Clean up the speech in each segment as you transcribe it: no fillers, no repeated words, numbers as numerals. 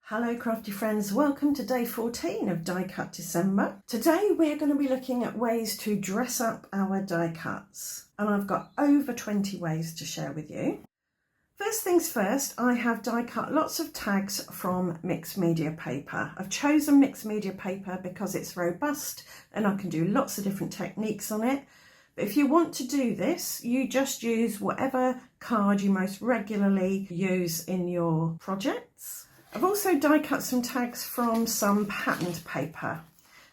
Hello crafty friends, welcome to day 14 of Die Cut December. Today we're going to be looking at ways to dress up our die cuts, and I've got over 20 ways to share with you. First things first, I have die cut lots of tags from mixed media paper. I've chosen mixed media paper because it's robust and I can do lots of different techniques on it. But if you want to do this, you just use whatever card you most regularly use in your projects. I've also die cut some tags from some patterned paper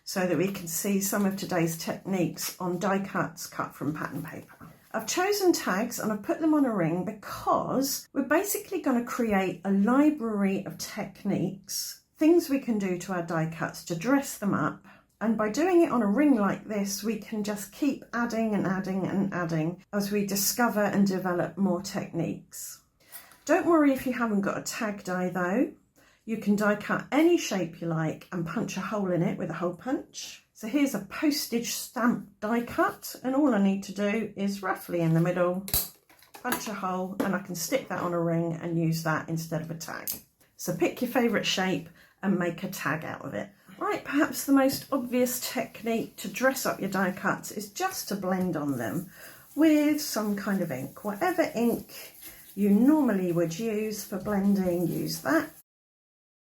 so that we can see some of today's techniques on die cuts cut from patterned paper. I've chosen tags and I've put them on a ring because we're basically going to create a library of techniques, things we can do to our die cuts to dress them up. And by doing it on a ring like this, we can just keep adding and adding and adding as we discover and develop more techniques. Don't worry if you haven't got a tag die though. You can die cut any shape you like and punch a hole in it with a hole punch. So here's a postage stamp die cut, and all I need to do is roughly in the middle, punch a hole, and I can stick that on a ring and use that instead of a tag. So pick your favourite shape and make a tag out of it. Right, perhaps the most obvious technique to dress up your die cuts is just to blend on them with some kind of ink. Whatever ink you normally would use for blending, use that.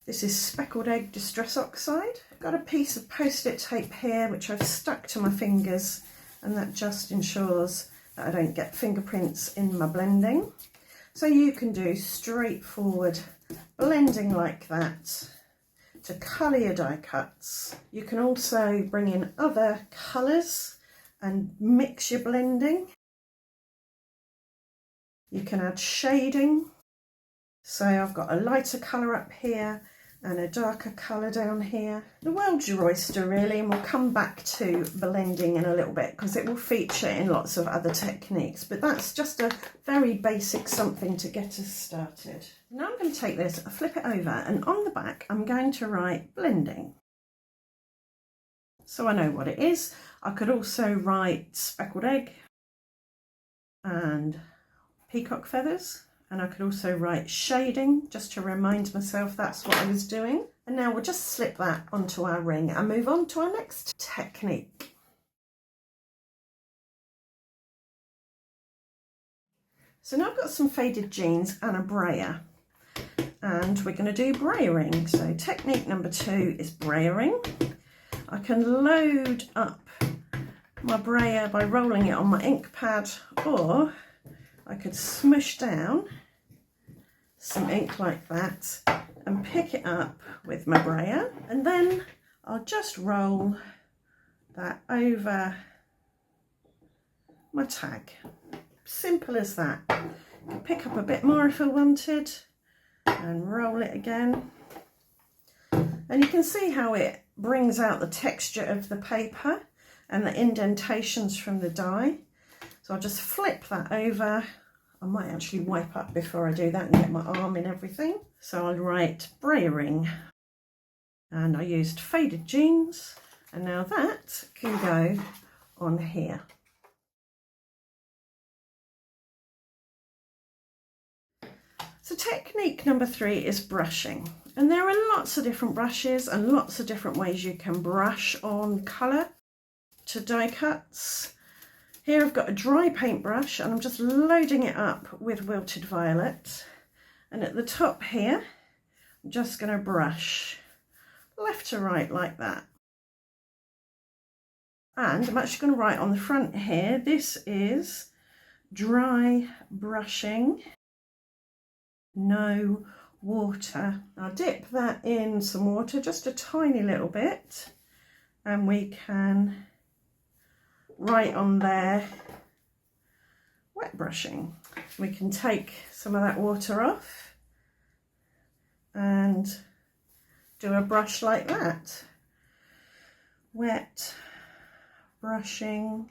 This is Speckled Egg Distress Oxide. I've got a piece of post-it tape here which I've stuck to my fingers, and that just ensures that I don't get fingerprints in my blending. So you can do straightforward blending like that to colour your die cuts. You can also bring in other colours and mix your blending. You can add shading. So I've got a lighter colour up here and a darker colour down here. The world's your oyster really, and we'll come back to blending in a little bit because it will feature in lots of other techniques, but that's just a very basic something to get us started. Now I'm going to take this, flip it over, and on the back I'm going to write blending. So I know what it is. I could also write speckled egg and peacock feathers. And I could also write shading just to remind myself that's what I was doing. And now we'll just slip that onto our ring and move on to our next technique. So now I've got some faded jeans and a brayer, and we're going to do brayering. So technique number 2 is brayering. I can load up my brayer by rolling it on my ink pad, or I could smoosh down some ink like that and pick it up with my brayer, and then I'll just roll that over my tag. Simple as that. I can pick up a bit more if I wanted and roll it again. And you can see how it brings out the texture of the paper and the indentations from the die. So I'll just flip that over. I might actually wipe up before I do that and get my arm in everything. So I'll write Brayering. And I used faded jeans, and now that can go on here. So technique number 3 is brushing. And there are lots of different brushes and lots of different ways you can brush on colour to die cuts. Here I've got a dry paintbrush and I'm just loading it up with wilted violet, and at the top here I'm just going to brush left to right like that. And I'm actually going to write on the front here, this is dry brushing, no water. I'll dip that in some water, just a tiny little bit, and we can write on there wet brushing. We can take some of that water off and do a brush like that. Wet brushing,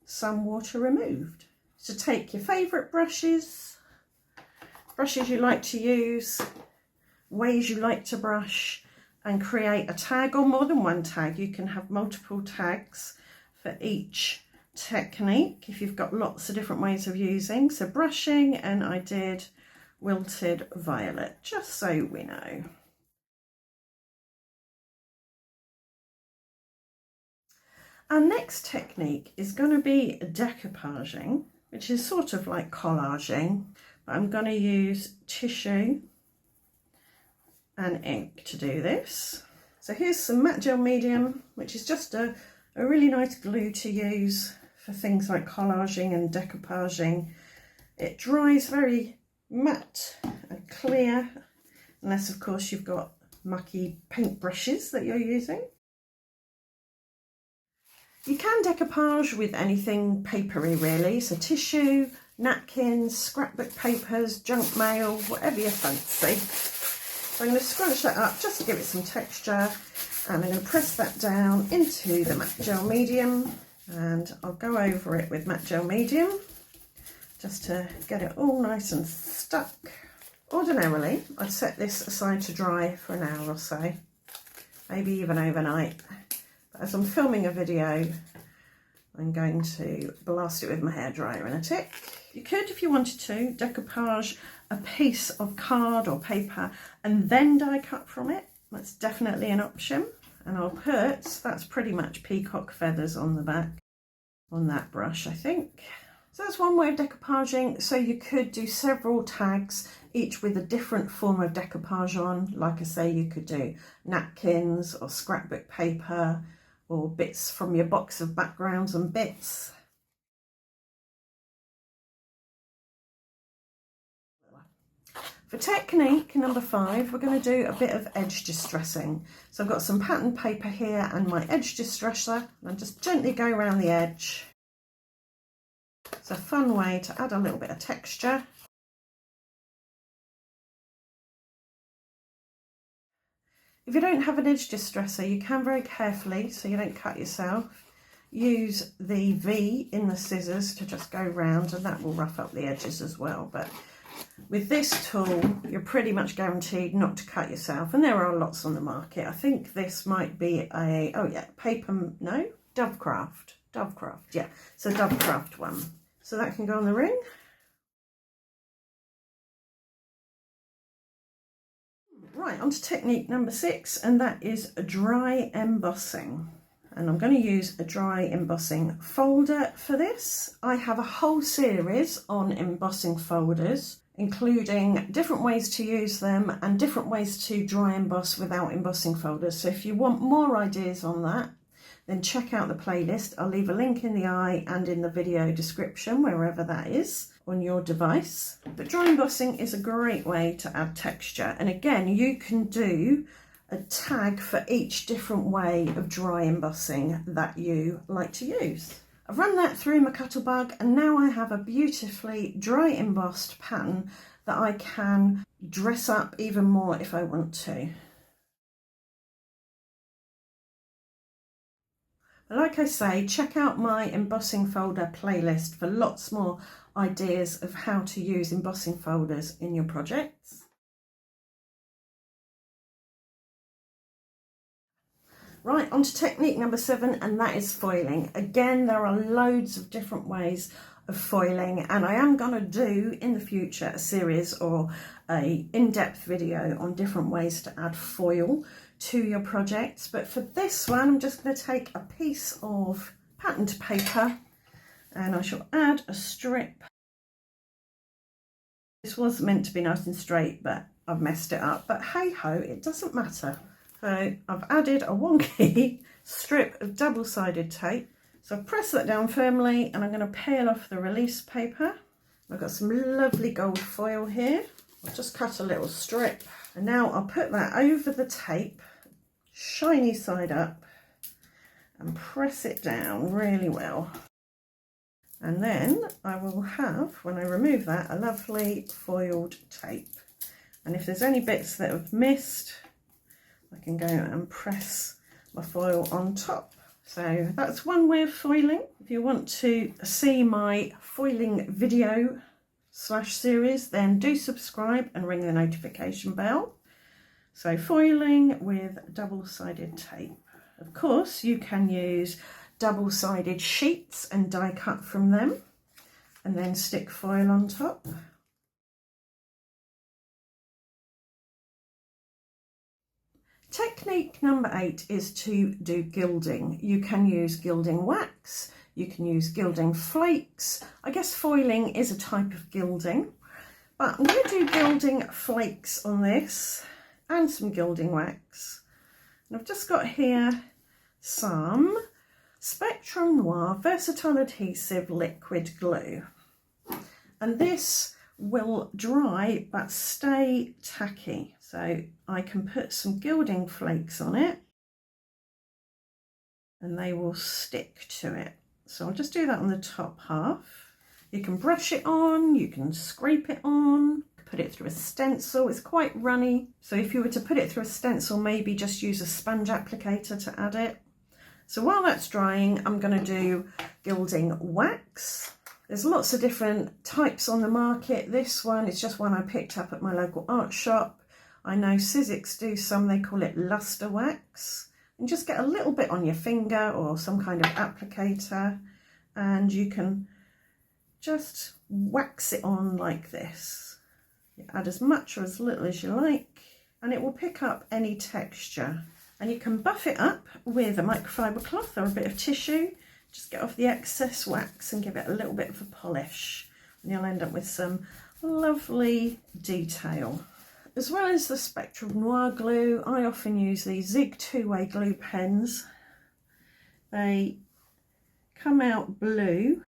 some water removed. So take your favourite brushes you like to use, ways you like to brush, and create a tag or more than one tag. You can have multiple tags for each technique if you've got lots of different ways of using. So brushing, and I did wilted violet, just so we know. Our next technique is going to be decoupaging, which is sort of like collaging, but I'm going to use tissue and ink to do this. So here's some matte gel medium, which is just a really nice glue to use for things like collaging and decoupaging. It dries very matte and clear, unless of course you've got mucky paint brushes that you're using. You can decoupage with anything papery really, so tissue, napkins, scrapbook papers, junk mail, whatever you fancy. So I'm going to scrunch that up just to give it some texture, and I'm going to press that down into the matte gel medium, and I'll go over it with matte gel medium just to get it all nice and stuck. Ordinarily I'd set this aside to dry for an hour or so, maybe even overnight. As I'm filming a video, I'm going to blast it with my hairdryer in a tick. You could, if you wanted to, decoupage a piece of card or paper and then die cut from it. That's definitely an option. And I'll put, that's pretty much peacock feathers on the back on that brush, I think. So that's one way of decoupaging. So you could do several tags, each with a different form of decoupage on. Like I say, you could do napkins or scrapbook paper, or bits from your box of backgrounds and bits. For technique number 5, we're going to do a bit of edge distressing. So I've got some pattern paper here and my edge distresser, and I just gently go around the edge. It's a fun way to add a little bit of texture. If you don't have an edge distresser, you can very carefully, so you don't cut yourself, use the V in the scissors to just go round, and that will rough up the edges as well. But with this tool, you're pretty much guaranteed not to cut yourself, and there are lots on the market. I think this might be a, oh yeah, paper, no, Dovecraft, yeah, so Dovecraft one. So that can go on the ring. Right, on to technique number 6, and that is dry embossing. And I'm going to use a dry embossing folder for this. I have a whole series on embossing folders, including different ways to use them and different ways to dry emboss without embossing folders. So if you want more ideas on that, then check out the playlist. I'll leave a link in the eye and in the video description, wherever that is on your device. But dry embossing is a great way to add texture. And again, you can do a tag for each different way of dry embossing that you like to use. I've run that through my Cuttlebug, and now I have a beautifully dry embossed pattern that I can dress up even more if I want to. Like I say, check out my embossing folder playlist for lots more ideas of how to use embossing folders in your projects. Right, on to technique number 7, and that is foiling. Again, there are loads of different ways of foiling, and I am going to do in the future a series or a in-depth video on different ways to add foil to your projects. But for this one, I'm just going to take a piece of patterned paper and I shall add a strip. This was meant to be nice and straight, but I've messed it up. But hey ho, it doesn't matter. So I've added a wonky strip of double-sided tape. So I press that down firmly, and I'm going to peel off the release paper. I've got some lovely gold foil here. I'll just cut a little strip, and now I'll put that over the tape, shiny side up, and press it down really well. And then I will have, when I remove that, a lovely foiled tape. And if there's any bits that have missed, I can go and press my foil on top. So that's one way of foiling. If you want to see my foiling video /series, then do subscribe and ring the notification bell. So foiling with double-sided tape. Of course, you can use double-sided sheets and die cut from them and then stick foil on top. Technique number 8 is to do gilding. You can use gilding wax, you can use gilding flakes. I guess foiling is a type of gilding, but I'm going to do gilding flakes on this and some gilding wax. And I've just got here some Spectrum Noir Versatile Adhesive Liquid Glue. And this will dry but stay tacky. So I can put some gilding flakes on it and they will stick to it. So I'll just do that on the top half. You can brush it on, you can scrape it on, put it through a stencil. It's quite runny. So if you were to put it through a stencil, maybe just use a sponge applicator to add it. So while that's drying, I'm going to do gilding wax. There's lots of different types on the market. This one is just one I picked up at my local art shop. I know Sizzix do some, they call it luster wax. And just get a little bit on your finger or some kind of applicator and you can just wax it on like this. You add as much or as little as you like and it will pick up any texture. And you can buff it up with a microfiber cloth or a bit of tissue. Just get off the excess wax and give it a little bit of a polish. And you'll end up with some lovely detail. As well as the Spectrum Noir glue, I often use these Zig two-way glue pens. They come out blue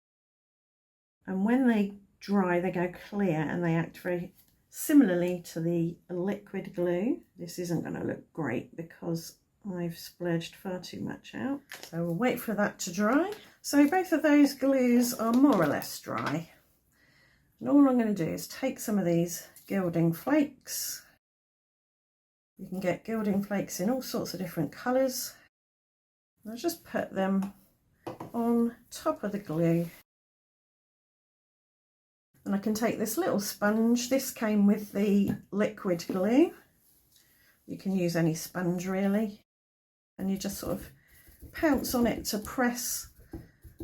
and when they dry they go clear and they act very similarly to the liquid glue. This isn't going to look great because I've splurged far too much out. So we'll wait for that to dry. So both of those glues are more or less dry. And all I'm going to do is take some of these gilding flakes. You can get gilding flakes in all sorts of different colours. I'll just put them on top of the glue. And I can take this little sponge. This came with the liquid glue. You can use any sponge really. And you just sort of pounce on it to press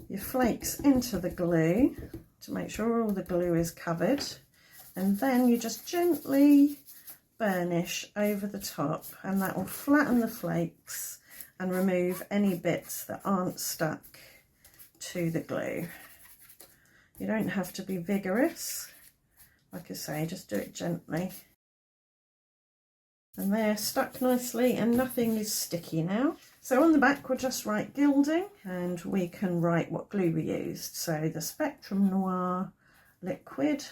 your flakes into the glue to make sure all the glue is covered. And then you just gently burnish over the top and that will flatten the flakes and remove any bits that aren't stuck to the glue. You don't have to be vigorous. Like I say, just do it gently. And they're stuck nicely and nothing is sticky now. So on the back we'll just write gilding and we can write what glue we used. So the Spectrum Noir liquid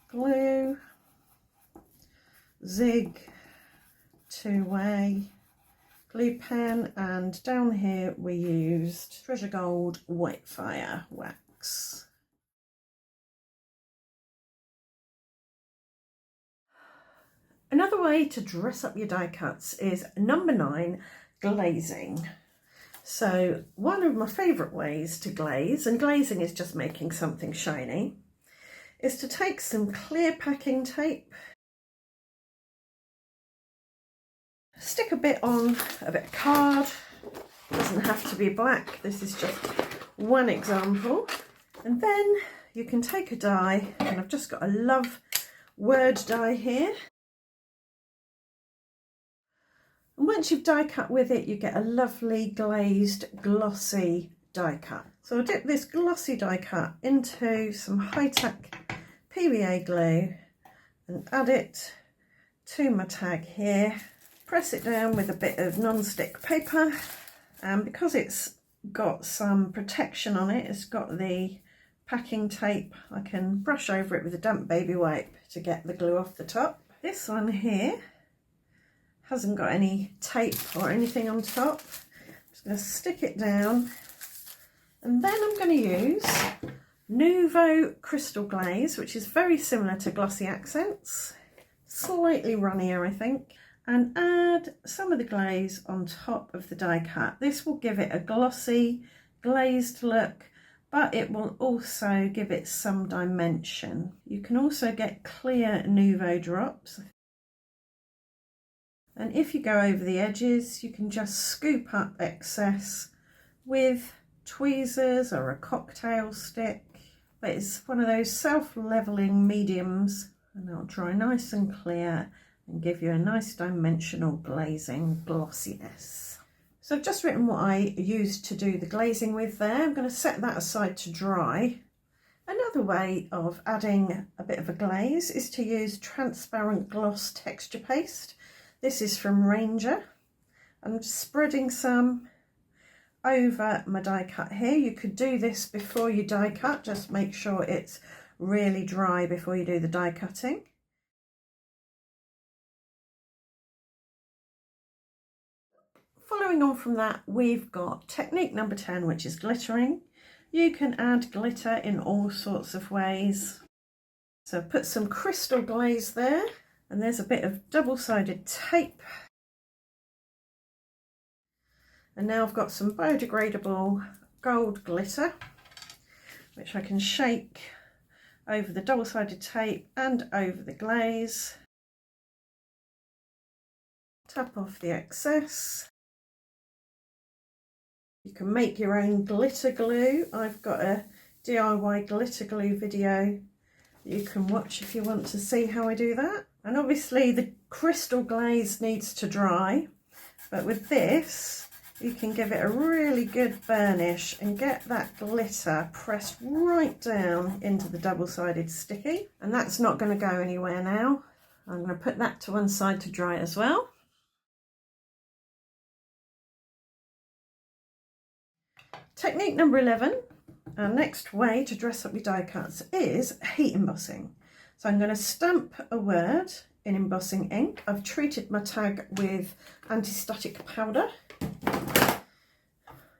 glue, Zig two-way glue pen, and down here we used Treasure Gold Whitefire wax. Another way to dress up your die cuts is number 9, glazing. So one of my favourite ways to glaze, and glazing is just making something shiny, is to take some clear packing tape, stick a bit on a bit of card, doesn't have to be black, this is just one example, and then you can take a die, and I've just got a Love word die here. And once you've die cut with it, you get a lovely glazed glossy die cut. So I'll dip this glossy die cut into some high-tack PVA glue and add it to my tag here. Press it down with a bit of non-stick paper, and because it's got some protection on it, it's got the packing tape, I can brush over it with a damp baby wipe to get the glue off the top. This one here hasn't got any tape or anything on top. I'm just going to stick it down, and then I'm going to use Nouveau Crystal Glaze, which is very similar to Glossy Accents, slightly runnier I think, and add some of the glaze on top of the die cut. This will give it a glossy glazed look, but it will also give it some dimension. You can also get clear Nouveau drops. And if you go over the edges, you can just scoop up excess with tweezers or a cocktail stick. But it's one of those self-leveling mediums, and they'll dry nice and clear and give you a nice dimensional glazing glossiness. So I've just written what I used to do the glazing with there. I'm going to set that aside to dry. Another way of adding a bit of a glaze is to use transparent gloss texture paste. This is from Ranger. I'm just spreading some over my die cut here. You could do this before you die cut, just make sure it's really dry before you do the die cutting. Following on from that, we've got technique number 10, which is glittering. You can add glitter in all sorts of ways. So put some crystal glaze there, and there's a bit of double-sided tape. And now I've got some biodegradable gold glitter, which I can shake over the double-sided tape and over the glaze. Tap off the excess. You can make your own glitter glue. I've got a DIY glitter glue video you can watch if you want to see how I do that. And obviously the crystal glaze needs to dry, but with this you can give it a really good burnish and get that glitter pressed right down into the double-sided sticky. And that's not going to go anywhere now. I'm going to put that to one side to dry as well. Technique number 11, our next way to dress up your die cuts is heat embossing. So I'm going to stamp a word in embossing ink. I've treated my tag with anti-static powder.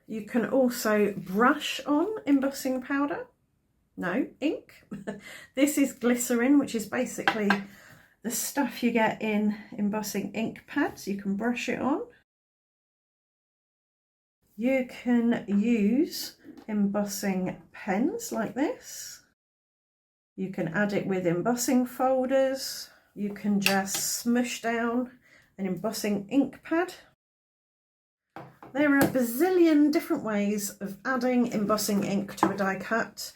You can also brush on embossing powder. No, ink. This is glycerin, which is basically the stuff you get in embossing ink pads. You can brush it on. You can use embossing pens like this. You can add it with embossing folders. You can just smoosh down an embossing ink pad. There are a bazillion different ways of adding embossing ink to a die cut,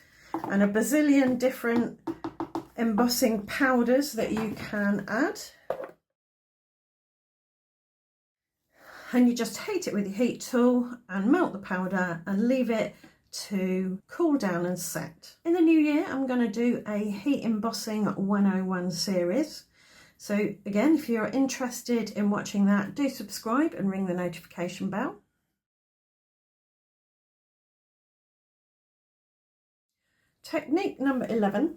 and a bazillion different embossing powders that you can add. And you just heat it with your heat tool and melt the powder and leave it to cool down and set. In the new year, I'm going to do a heat embossing 101 series. So again, if you're interested in watching that, do subscribe and ring the notification bell. Technique number 11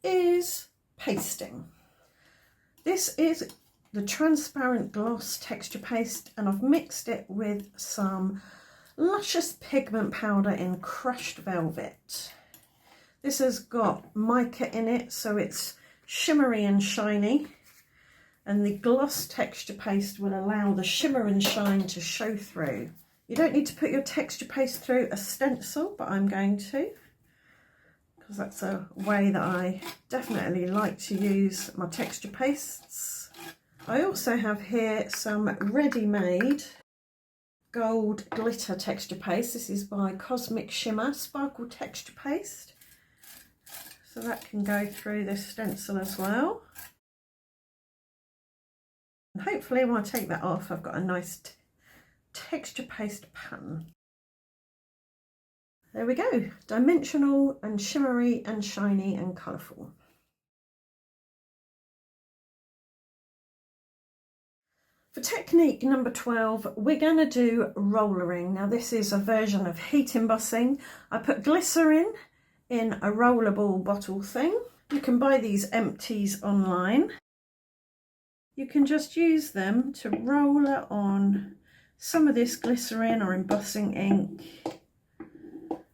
is pasting. This is the transparent gloss texture paste, and I've mixed it with some luscious pigment powder in crushed velvet. This has got mica in it, so it's shimmery and shiny, and the gloss texture paste will allow the shimmer and shine to show through. You don't need to put your texture paste through a stencil, but I'm going to, because that's a way that I definitely like to use my texture pastes. I also have here some ready-made gold glitter texture paste. This is by Cosmic Shimmer Sparkle Texture Paste. So that can go through this stencil as well. And hopefully when I take that off, I've got a nice texture paste pattern. There we go, dimensional and shimmery and shiny and colourful. For technique number 12, we're going to do rollering. Now this is a version of heat embossing. I put glycerin in a rollable bottle thing. You can buy these empties online. You can just use them to roll on some of this glycerin or embossing ink.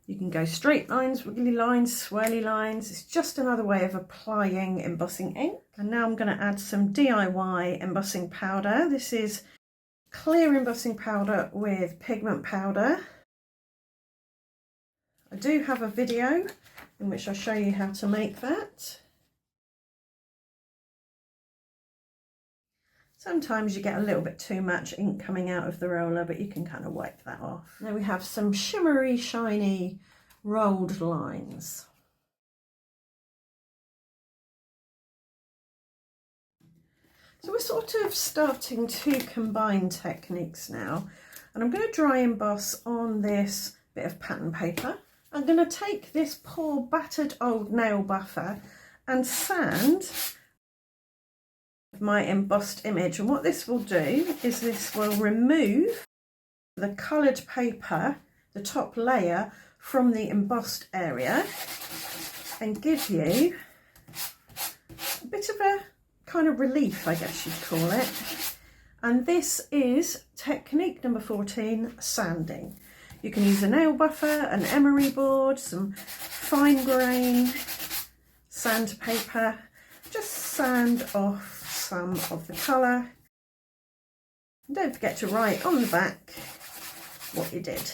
You can go straight lines, wiggly lines, swirly lines. It's just another way of applying embossing ink. And now I'm going to add some DIY embossing powder. This is clear embossing powder with pigment powder. I do have a video in which I show you how to make that. Sometimes you get a little bit too much ink coming out of the roller, but you can kind of wipe that off. Now we have some shimmery, shiny rolled lines. So we're sort of starting to combine techniques now, and I'm going to dry emboss on this bit of pattern paper. I'm going to take this poor battered old nail buffer and sand my embossed image, and what this will do is this will remove the coloured paper, the top layer, from the embossed area and give you a bit of a kind of relief, I guess you'd call it. And this is technique number 14, sanding. You can use a nail buffer, an emery board, some fine grain sandpaper. Just sand off some of the colour. And don't forget to write on the back what you did.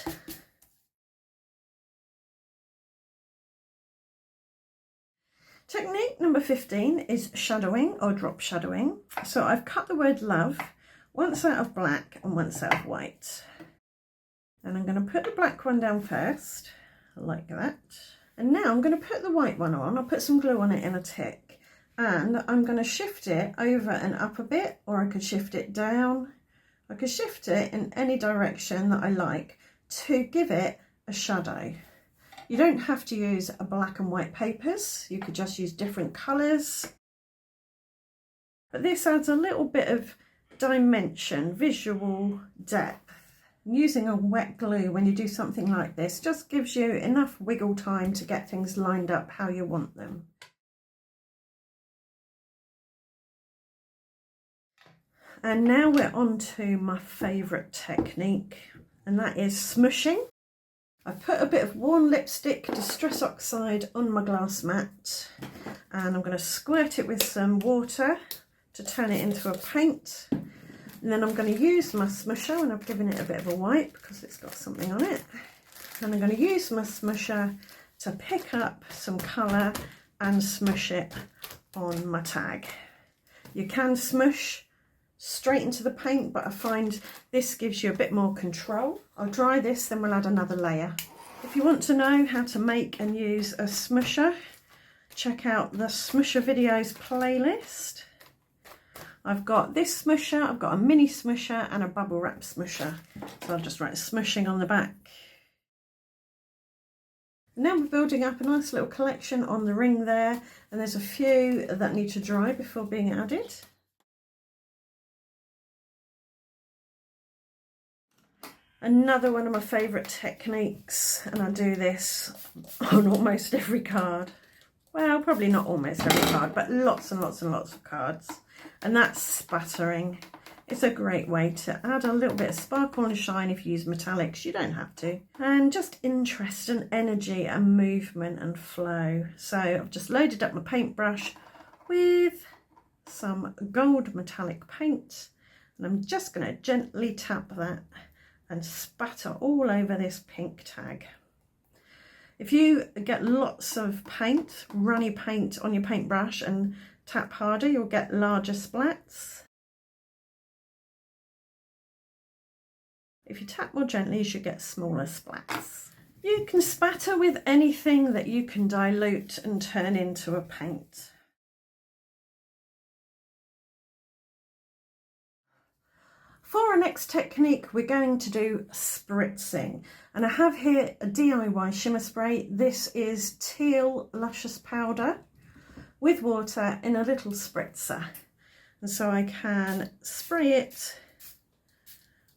Technique number 15 is shadowing or drop shadowing. So I've cut the word love once out of black and once out of white. And I'm going to put the black one down first, like that. And now I'm going to put the white one on. I'll put some glue on it in a tick. And I'm going to shift it over and up a bit, or I could shift it down. I could shift it in any direction that I like to give it a shadow. You don't have to use a black and white papers. You could just use different colours. But this adds a little bit of dimension, visual depth. Using a wet glue when you do something like this just gives you enough wiggle time to get things lined up how you want them. And now we're on to my favourite technique, and that is smooshing. I've put a bit of worn lipstick Distress Oxide on my glass mat, and I'm going to squirt it with some water to turn it into a paint. And then I'm going to use my smoosher, and I've given it a bit of a wipe because it's got something on it. And I'm going to use my smoosher to pick up some colour and smoosh it on my tag. You can smoosh straight into the paint, but I find this gives you a bit more control. I'll dry this, then we'll add another layer. If you want to know how to make and use a smoosher, check out the smoosher videos playlist. I've got this smoosher, I've got a mini smoosher and a bubble wrap smoosher. So I'll just write smooshing on the back. And now we're building up a nice little collection on the ring there, and there's a few that need to dry before being added. Another one of my favourite techniques, and I do this on almost every card. Well, probably not almost every card, but lots and lots and lots of cards. And that's spattering. It's a great way to add a little bit of sparkle and shine if you use metallics. You don't have to. And just interest and energy and movement and flow. So I've just loaded up my paintbrush with some gold metallic paint. And I'm just going to gently tap that and spatter all over this pink tag. If you get lots of paint, runny paint on your paintbrush and tap harder, you'll get larger splats. If you tap more gently, you should get smaller splats. You can spatter with anything that you can dilute and turn into a paint. For our next technique, we're going to do spritzing, and I have here a DIY shimmer spray. This is teal luscious powder with water in a little spritzer, and so I can spray it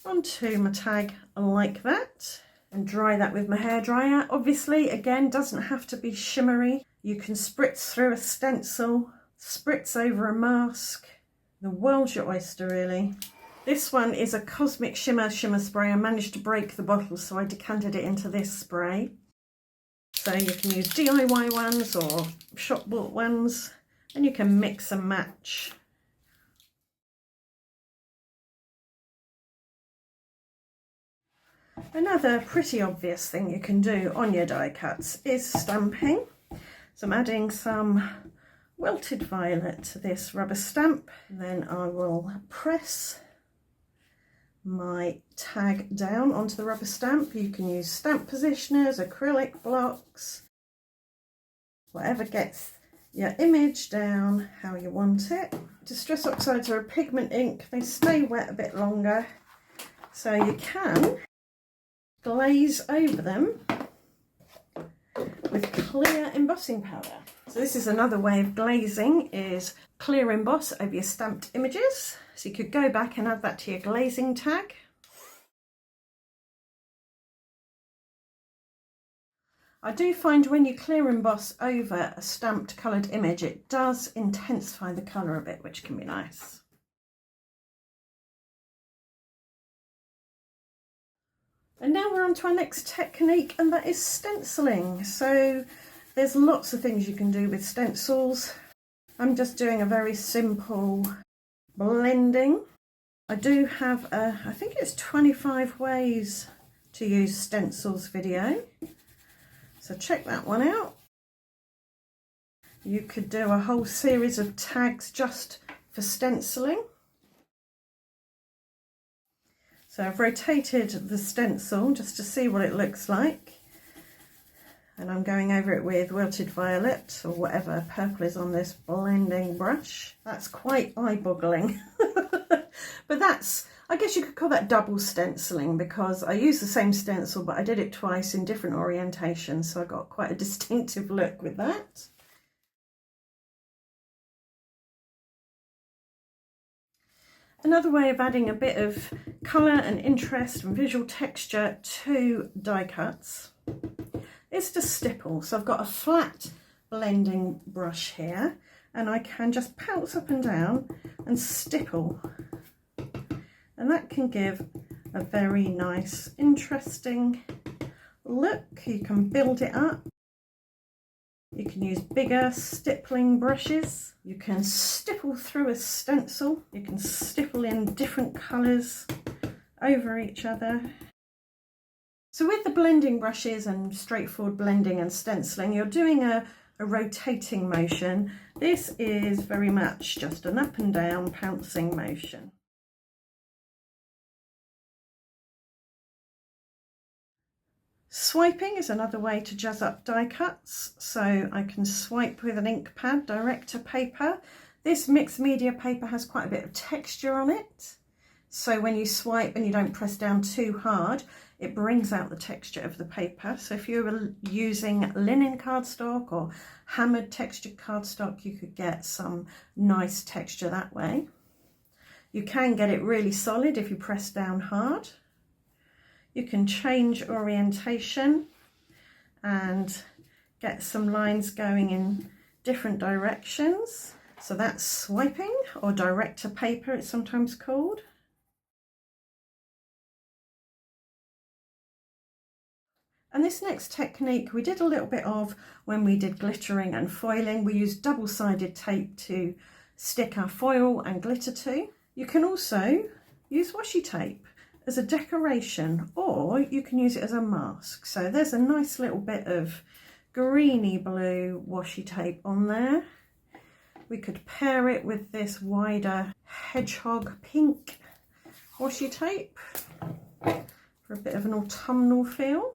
onto my tag like that and dry that with my hairdryer. Obviously, again, doesn't have to be shimmery. You can spritz through a stencil, spritz over a mask. The world's your oyster, really. This one is a Cosmic shimmer spray. I managed to break the bottle, so I decanted it into this spray. So you can use DIY ones or shop bought ones, and you can mix and match. Another pretty obvious thing you can do on your die cuts is stamping. So I'm adding some Wilted Violet to this rubber stamp. Then I will press my tag down onto the rubber stamp. You can use stamp positioners, acrylic blocks, whatever gets your image down how you want it. Distress oxides are a pigment ink. They stay wet a bit longer, so you can glaze over them with clear embossing powder. So this is another way of glazing, is clear emboss over your stamped images. So you could go back and add that to your glazing tag. I do find when you clear emboss over a stamped coloured image, it does intensify the colour a bit, which can be nice. And now we're on to our next technique, and that is stenciling. So there's lots of things you can do with stencils. I'm just doing a very simple blending. I do have I think it's 25 ways to use stencils video. So check that one out. You could do a whole series of tags just for stenciling. So I've rotated the stencil just to see what it looks like. And I'm going over it with wilted violet or whatever purple is on this blending brush. That's quite eye-boggling. But that's, I guess you could call that double stenciling, because I used the same stencil but I did it twice in different orientations, so I got quite a distinctive look with that. Another way of adding a bit of colour and interest and visual texture to die cuts is to stipple. So I've got a flat blending brush here, and I can just pounce up and down and stipple, and that can give a very nice, interesting look. You can build it up. You can use bigger stippling brushes. You can stipple through a stencil. You can stipple in different colours over each other. So with the blending brushes and straightforward blending and stenciling, you're doing a rotating motion. This is very much just an up and down pouncing motion. Swiping is another way to jazz up die cuts. So I can swipe with an ink pad direct to paper. This mixed media paper has quite a bit of texture on it. So when you swipe and you don't press down too hard, it brings out the texture of the paper. So if you were using linen cardstock or hammered textured cardstock, you could get some nice texture that way. You can get it really solid if you press down hard. You can change orientation and get some lines going in different directions. So that's swiping, or direct to paper it's sometimes called. And this next technique we did a little bit of when we did glittering and foiling. We used double-sided tape to stick our foil and glitter to. You can also use washi tape as a decoration, or you can use it as a mask. So there's a nice little bit of greeny blue washi tape on there. We could pair it with this wider hedgehog pink washi tape for a bit of an autumnal feel.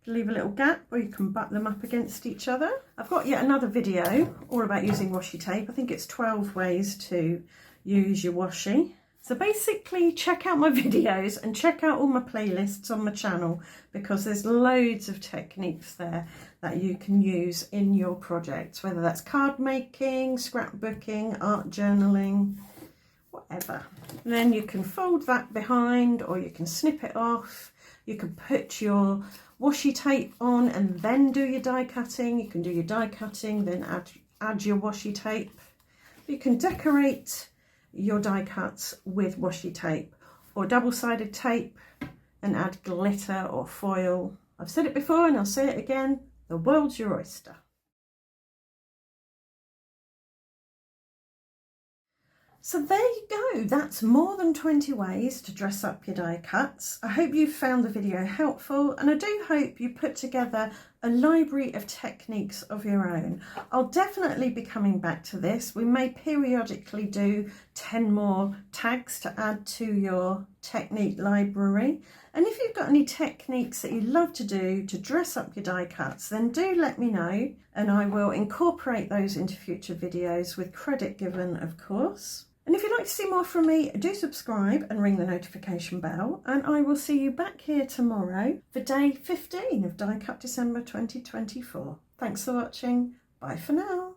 Leave a little gap where you can butt them up against each other. I've got yet another video all about using washi tape. I think it's 12 ways to use your washi. So basically check out my videos and check out all my playlists on my channel, because there's loads of techniques there that you can use in your projects, whether that's card making, scrapbooking, art journaling, whatever. And then you can fold that behind, or you can snip it off. You can put your washi tape on and then do your die cutting. You can do your die cutting, then add your washi tape. You can decorate your die cuts with washi tape or double-sided tape and add glitter or foil. I've said it before and I'll say it again, the world's your oyster. So there you go, that's more than 20 ways to dress up your die cuts. I hope you found the video helpful, and I do hope you put together a library of techniques of your own. I'll definitely be coming back to this. We may periodically do 10 more tags to add to your technique library. And if you've got any techniques that you love to do to dress up your die cuts, then do let me know and I will incorporate those into future videos with credit given, of course. And if you'd like to see more from me, do subscribe and ring the notification bell, and I will see you back here tomorrow for day 15 of Die Cut December 2024. Thanks for watching. Bye for now.